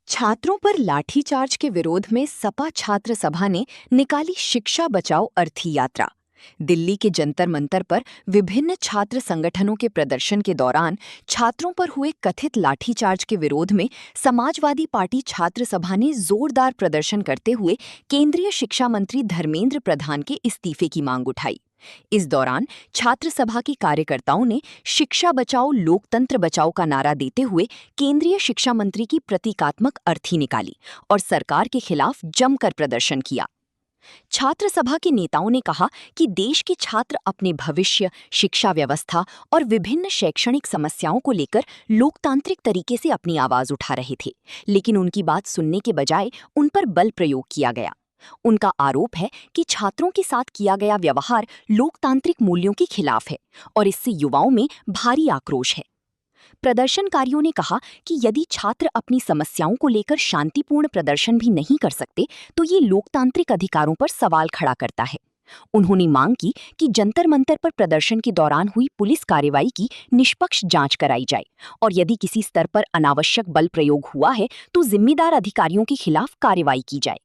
छात्रों पर लाठीचार्ज के विरोध में सपा छात्र सभा ने निकाली शिक्षा बचाओ अर्थी यात्रा। दिल्ली के जंतर मंतर पर विभिन्न छात्र संगठनों के प्रदर्शन के दौरान छात्रों पर हुए कथित लाठीचार्ज के विरोध में समाजवादी पार्टी छात्र सभा ने जोरदार प्रदर्शन करते हुए केंद्रीय शिक्षा मंत्री धर्मेंद्र प्रधान के इस्तीफे की मांग उठाई। इस दौरान छात्र सभा के कार्यकर्ताओं ने शिक्षा बचाओ लोकतंत्र बचाओ का नारा देते हुए केंद्रीय शिक्षा मंत्री की प्रतीकात्मक अर्थी निकाली और सरकार के खिलाफ जमकर प्रदर्शन किया। छात्र सभा के नेताओं ने कहा कि देश के छात्र अपने भविष्य, शिक्षा व्यवस्था और विभिन्न शैक्षणिक समस्याओं को लेकर लोकतांत्रिक तरीके से अपनी आवाज उठा रहे थे, लेकिन उनकी बात सुनने के बजाय उन पर बल प्रयोग किया गया। उनका आरोप है कि छात्रों के साथ किया गया व्यवहार लोकतांत्रिक मूल्यों के खिलाफ है और इससे युवाओं में भारी आक्रोश है। प्रदर्शनकारियों ने कहा कि यदि छात्र अपनी समस्याओं को लेकर शांतिपूर्ण प्रदर्शन भी नहीं कर सकते तो ये लोकतांत्रिक अधिकारों पर सवाल खड़ा करता है। उन्होंने मांग की कि जंतर मंतर पर प्रदर्शन के दौरान हुई पुलिस कार्रवाई की निष्पक्ष जांच कराई जाए और यदि किसी स्तर पर अनावश्यक बल प्रयोग हुआ है तो जिम्मेदार अधिकारियों के खिलाफ कार्रवाई की जाए।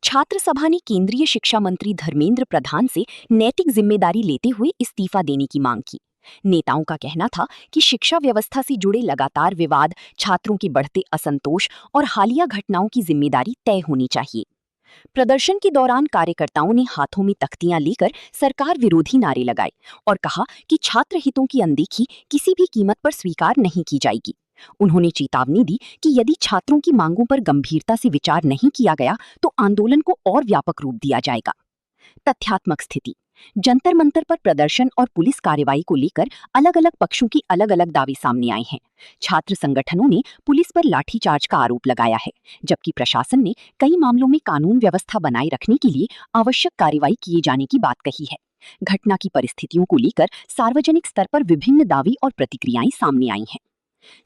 छात्र सभा ने केंद्रीय शिक्षा मंत्री धर्मेंद्र प्रधान से नैतिक जिम्मेदारी लेते हुए इस्तीफा देने की मांग की। नेताओं का कहना था कि शिक्षा व्यवस्था से जुड़े लगातार विवाद, छात्रों के बढ़ते असंतोष और हालिया घटनाओं की जिम्मेदारी तय होनी चाहिए। प्रदर्शन के दौरान कार्यकर्ताओं ने हाथों में तख्तियां लेकर सरकार विरोधी नारे लगाए और कहा कि छात्र हितों की अनदेखी किसी भी कीमत पर स्वीकार नहीं की जाएगी। उन्होंने चेतावनी दी कि यदि छात्रों की मांगों पर गंभीरता से विचार नहीं किया गया तो आंदोलन को और व्यापक रूप दिया जाएगा। तथ्यात्मक स्थिति: जंतर मंतर पर प्रदर्शन और पुलिस कार्रवाई को लेकर अलग अलग पक्षों की अलग अलग दावे सामने आए हैं। छात्र संगठनों ने पुलिस पर लाठीचार्ज का आरोप लगाया है, जबकि प्रशासन ने कई मामलों में कानून व्यवस्था बनाए रखने के लिए आवश्यक कार्रवाई किए जाने की बात कही है। घटना की परिस्थितियों को लेकर सार्वजनिक स्तर पर विभिन्न दावे और प्रतिक्रियाएं सामने आई हैं।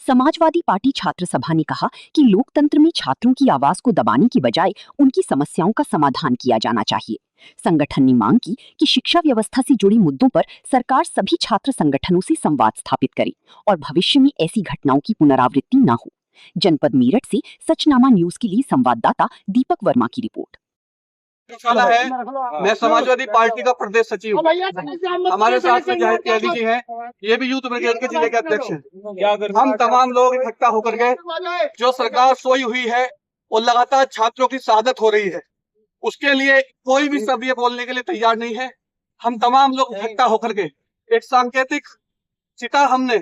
समाजवादी पार्टी छात्र सभा ने कहा कि लोकतंत्र में छात्रों की आवाज को दबाने की बजाय उनकी समस्याओं का समाधान किया जाना चाहिए। संगठन ने मांग की कि शिक्षा व्यवस्था से जुड़े मुद्दों पर सरकार सभी छात्र संगठनों से संवाद स्थापित करे और भविष्य में ऐसी घटनाओं की पुनरावृत्ति न हो। जनपद मेरठ से सचनामा न्यूज के लिए संवाददाता दीपक वर्मा की रिपोर्ट। है मैं समाजवादी पार्टी का प्रदेश सचिव हूँ। हमारे साथ में जाहिर कैदी जी हैं, ये भी यूथ ब्रिगेड के जिले के अध्यक्ष हैं। हम तमाम लोग इकट्ठा होकर के जो सरकार सोई हुई है वो लगातार छात्रों की शहादत हो रही है, उसके लिए कोई भी सब ये बोलने के लिए तैयार नहीं है। हम तमाम लोग इकट्ठा होकर के एक सांकेतिक चिता हमने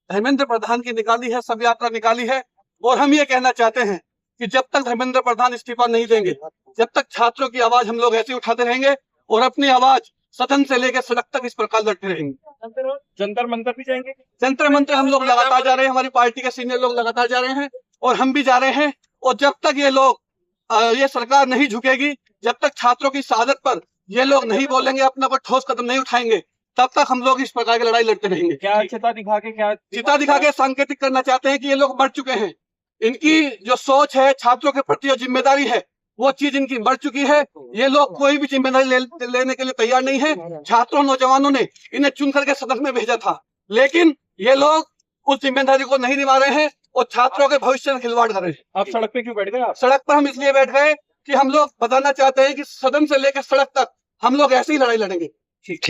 धर्मेंद्र प्रधान की निकाली है, सब यात्रा निकाली है और हम ये कहना चाहते हैं कि जब तक धर्मेंद्र प्रधान इस्तीफा नहीं देंगे, जब तक छात्रों की आवाज हम लोग ऐसे उठाते रहेंगे और अपनी आवाज सदन से लेकर सड़क तक इस प्रकार लड़ते रहेंगे। जंतर मंतर भी जाएंगे। जंतर मंतर हम लोग लगातार जा रहे हैं, हमारी पार्टी के सीनियर लोग लगातार जा रहे हैं और हम भी जा रहे हैं। और जब तक ये लोग ये सरकार नहीं झुकेगी, जब तक छात्रों की शहादत पर ये लोग नहीं बोलेंगे, अपना पर ठोस कदम नहीं उठाएंगे, तब तक हम लोग इस प्रकार की लड़ाई लड़ते रहेंगे। क्या चिता दिखा के सांकेतिक करना चाहते हैं कि ये लोग मर चुके हैं। इनकी जो सोच है छात्रों के प्रति, जो जिम्मेदारी है, वो चीज इनकी बढ़ चुकी है। ये लोग कोई भी जिम्मेदारी लेने के लिए तैयार नहीं है। छात्रों, नौजवानों ने इन्हें चुन करके सदन में भेजा था, लेकिन ये लोग उस जिम्मेदारी को नहीं निभा रहे हैं और छात्रों के भविष्य में खिलवाड़ कर रहे हैं। आप सड़क पे क्यों बैठ गए? सड़क पर हम इसलिए बैठ गए कि हम लोग बताना चाहते हैं कि सदन से लेकर सड़क तक हम लोग ऐसे ही लड़ाई लड़ेंगे। ठीक।